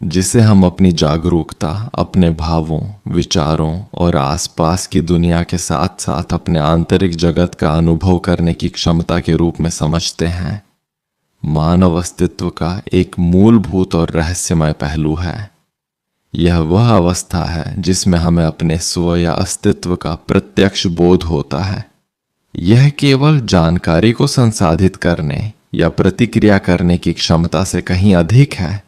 जिसे हम अपनी जागरूकता, अपने भावों, विचारों और आसपास की दुनिया के साथ साथ अपने आंतरिक जगत का अनुभव करने की क्षमता के रूप में समझते हैं। मानव अस्तित्व का एक मूलभूत और रहस्यमय पहलू है। यह वह अवस्था है जिसमें हमें अपने स्व या अस्तित्व का प्रत्यक्ष बोध होता है। यह केवल जानकारी को संसाधित करने या प्रतिक्रिया करने की क्षमता से कहीं अधिक है।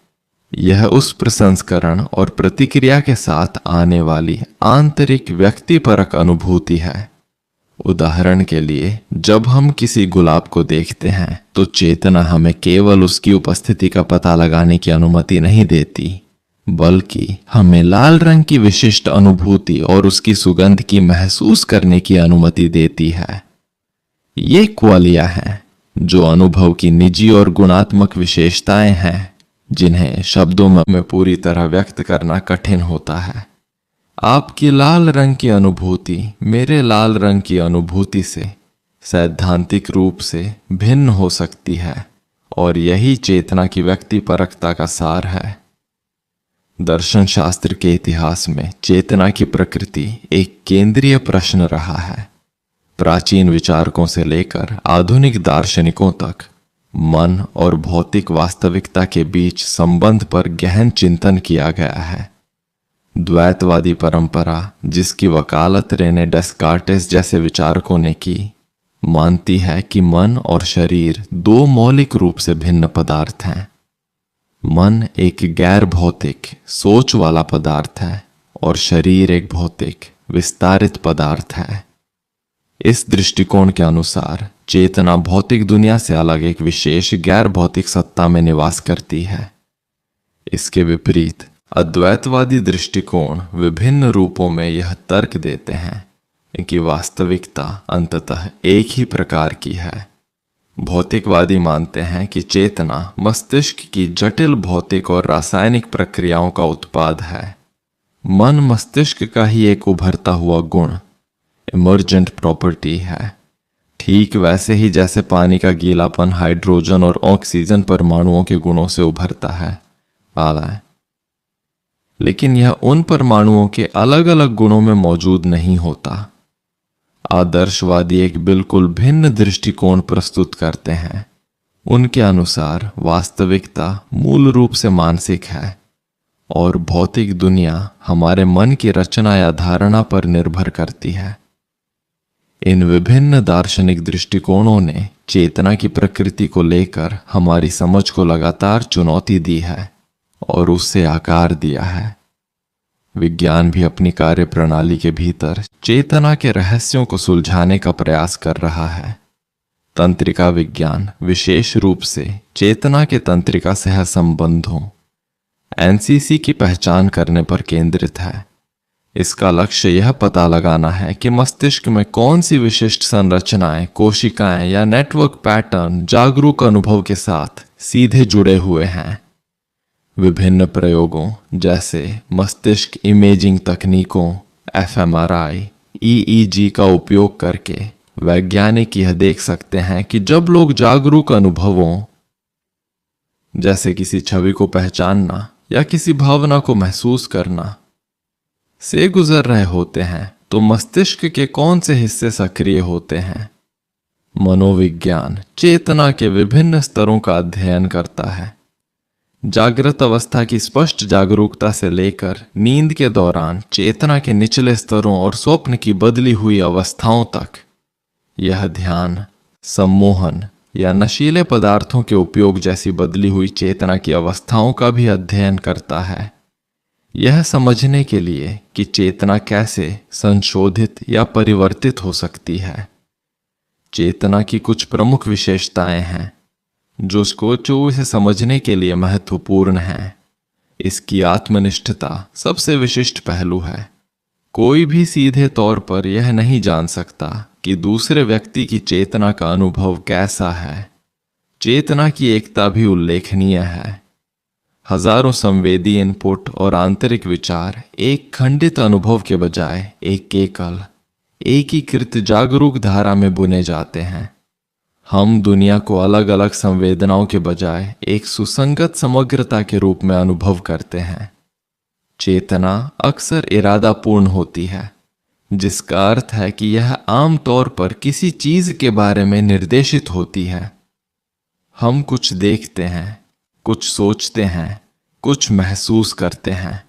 यह उस प्रसंस्करण और प्रतिक्रिया के साथ आने वाली आंतरिक व्यक्तिपरक अनुभूति है। उदाहरण के लिए, जब हम किसी गुलाब को देखते हैं तो चेतना हमें केवल उसकी उपस्थिति का पता लगाने की अनुमति नहीं देती, बल्कि हमें लाल रंग की विशिष्ट अनुभूति और उसकी सुगंध की महसूस करने की अनुमति देती है। ये क्वालियां हैं जो अनुभव की निजी और गुणात्मक विशेषताएं हैं, जिन्हें शब्दों में पूरी तरह व्यक्त करना कठिन होता है। आपकी लाल रंग की अनुभूति मेरे लाल रंग की अनुभूति से सैद्धांतिक रूप से भिन्न हो सकती है, और यही चेतना की व्यक्तिपरकता का सार है। दर्शन शास्त्र के इतिहास में चेतना की प्रकृति एक केंद्रीय प्रश्न रहा है। प्राचीन विचारकों से लेकर आधुनिक दार्शनिकों तक मन और भौतिक वास्तविकता के बीच संबंध पर गहन चिंतन किया गया है। द्वैतवादी परंपरा, जिसकी वकालत रेने डेस्कार्टेस जैसे विचारकों ने की, मानती है कि मन और शरीर दो मौलिक रूप से भिन्न पदार्थ हैं। मन एक गैर भौतिक सोच वाला पदार्थ है और शरीर एक भौतिक विस्तारित पदार्थ है। इस दृष्टिकोण के अनुसार चेतना भौतिक दुनिया से अलग एक विशेष गैर भौतिक सत्ता में निवास करती है। इसके विपरीत अद्वैतवादी दृष्टिकोण विभिन्न रूपों में यह तर्क देते हैं कि वास्तविकता अंततः एक ही प्रकार की है। भौतिकवादी मानते हैं कि चेतना मस्तिष्क की जटिल भौतिक और रासायनिक प्रक्रियाओं का उत्पाद है। मन मस्तिष्क का ही एक उभरता हुआ गुण, इमर्जेंट प्रॉपर्टी है, ठीक वैसे ही जैसे पानी का गीलापन हाइड्रोजन और ऑक्सीजन परमाणुओं के गुणों से उभरता है। लेकिन यह उन परमाणुओं के अलग अलग गुणों में मौजूद नहीं होता। आदर्शवादी एक बिल्कुल भिन्न दृष्टिकोण प्रस्तुत करते हैं। उनके अनुसार वास्तविकता मूल रूप से मानसिक है और भौतिक दुनिया हमारे मन की रचना या धारणा पर निर्भर करती है। इन विभिन्न दार्शनिक दृष्टिकोणों ने चेतना की प्रकृति को लेकर हमारी समझ को लगातार चुनौती दी है और उससे आकार दिया है। विज्ञान भी अपनी कार्य प्रणाली के भीतर चेतना के रहस्यों को सुलझाने का प्रयास कर रहा है। तंत्रिका विज्ञान विशेष रूप से चेतना के तंत्रिका सह संबंधों एनसीसी की पहचान करने पर केंद्रित है। इसका लक्ष्य यह पता लगाना है कि मस्तिष्क में कौन सी विशिष्ट संरचनाएं, कोशिकाएं या नेटवर्क पैटर्न जागरूक अनुभव के साथ सीधे जुड़े हुए हैं। विभिन्न प्रयोगों जैसे मस्तिष्क इमेजिंग तकनीकों, एफएमआरआई, ईईजी का उपयोग करके वैज्ञानिक यह देख सकते हैं कि जब लोग जागरूक अनुभवों जैसे किसी छवि को पहचानना या किसी भावना को महसूस करना से गुजर रहे होते हैं तो मस्तिष्क के कौन से हिस्से सक्रिय होते हैं। मनोविज्ञान चेतना के विभिन्न स्तरों का अध्ययन करता है। जागृत अवस्था की स्पष्ट जागरूकता से लेकर नींद के दौरान चेतना के निचले स्तरों और स्वप्न की बदली हुई अवस्थाओं तक। यह ध्यान, सम्मोहन या नशीले पदार्थों के उपयोग जैसी बदली हुई चेतना की अवस्थाओं का भी अध्ययन करता है, यह समझने के लिए कि चेतना कैसे संशोधित या परिवर्तित हो सकती है। चेतना की कुछ प्रमुख विशेषताएं हैं जो इसे समझने के लिए महत्वपूर्ण है। इसकी आत्मनिष्ठता सबसे विशिष्ट पहलू है। कोई भी सीधे तौर पर यह नहीं जान सकता कि दूसरे व्यक्ति की चेतना का अनुभव कैसा है। चेतना की एकता भी उल्लेखनीय है। हजारों संवेदी इनपुट और आंतरिक विचार एक खंडित अनुभव के बजाय एक एकल एकीकृत जागरूक धारा में बुने जाते हैं। हम दुनिया को अलग अलग संवेदनाओं के बजाय एक सुसंगत समग्रता के रूप में अनुभव करते हैं। चेतना अक्सर इरादापूर्ण होती है, जिसका अर्थ है कि यह आमतौर पर किसी चीज के बारे में निर्देशित होती है। हम कुछ देखते हैं, कुछ सोचते हैं, कुछ महसूस करते हैं,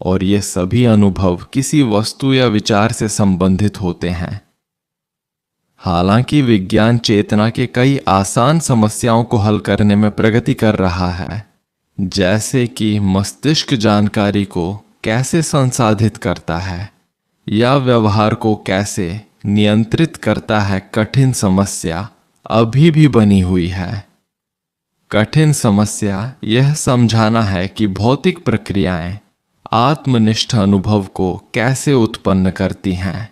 और ये सभी अनुभव किसी वस्तु या विचार से संबंधित होते हैं। हालांकि विज्ञान चेतना के कई आसान समस्याओं को हल करने में प्रगति कर रहा है, जैसे कि मस्तिष्क जानकारी को कैसे संसाधित करता है या व्यवहार को कैसे नियंत्रित करता है, कठिन समस्या अभी भी बनी हुई है। कठिन समस्या यह समझाना है कि भौतिक प्रक्रियाएं आत्मनिष्ठ अनुभव को कैसे उत्पन्न करती हैं।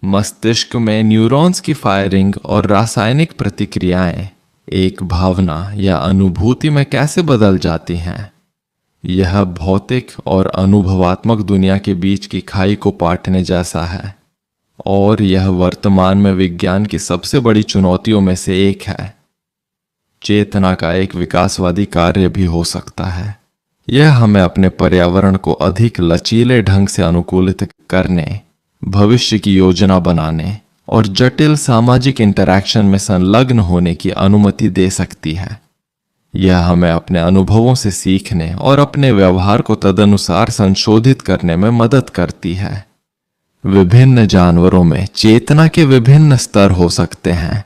मस्तिष्क में न्यूरॉन्स की फायरिंग और रासायनिक प्रतिक्रियाएं एक भावना या अनुभूति में कैसे बदल जाती हैं। यह भौतिक और अनुभवात्मक दुनिया के बीच की खाई को पाटने जैसा है, और यह वर्तमान में विज्ञान की सबसे बड़ी चुनौतियों में से एक है। चेतना का एक विकासवादी कार्य भी हो सकता है। यह हमें अपने पर्यावरण को अधिक लचीले ढंग से अनुकूलित करने, भविष्य की योजना बनाने और जटिल सामाजिक इंटरैक्शन में संलग्न होने की अनुमति दे सकती है। यह हमें अपने अनुभवों से सीखने और अपने व्यवहार को तदनुसार संशोधित करने में मदद करती है। विभिन्न जानवरों में चेतना के विभिन्न स्तर हो सकते हैं।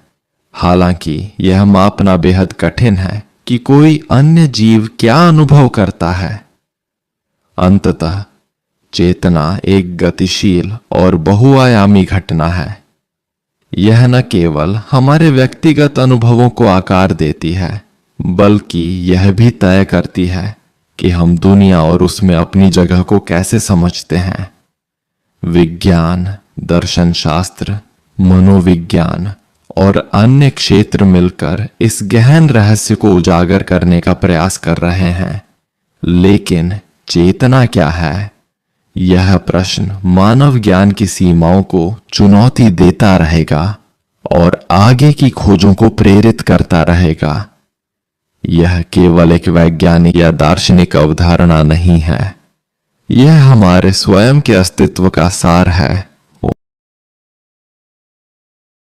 हालांकि यह मापना बेहद कठिन है कि कोई अन्य जीव क्या अनुभव करता है। अंततः चेतना एक गतिशील और बहुआयामी घटना है। यह न केवल हमारे व्यक्तिगत अनुभवों को आकार देती है, बल्कि यह भी तय करती है कि हम दुनिया और उसमें अपनी जगह को कैसे समझते हैं। विज्ञान, दर्शन शास्त्र, मनोविज्ञान और अन्य क्षेत्र मिलकर इस गहन रहस्य को उजागर करने का प्रयास कर रहे हैं। लेकिन चेतना क्या है? यह प्रश्न मानव ज्ञान की सीमाओं को चुनौती देता रहेगा और आगे की खोजों को प्रेरित करता रहेगा। यह केवल एक वैज्ञानिक या दार्शनिक अवधारणा नहीं है, यह हमारे स्वयं के अस्तित्व का सार है।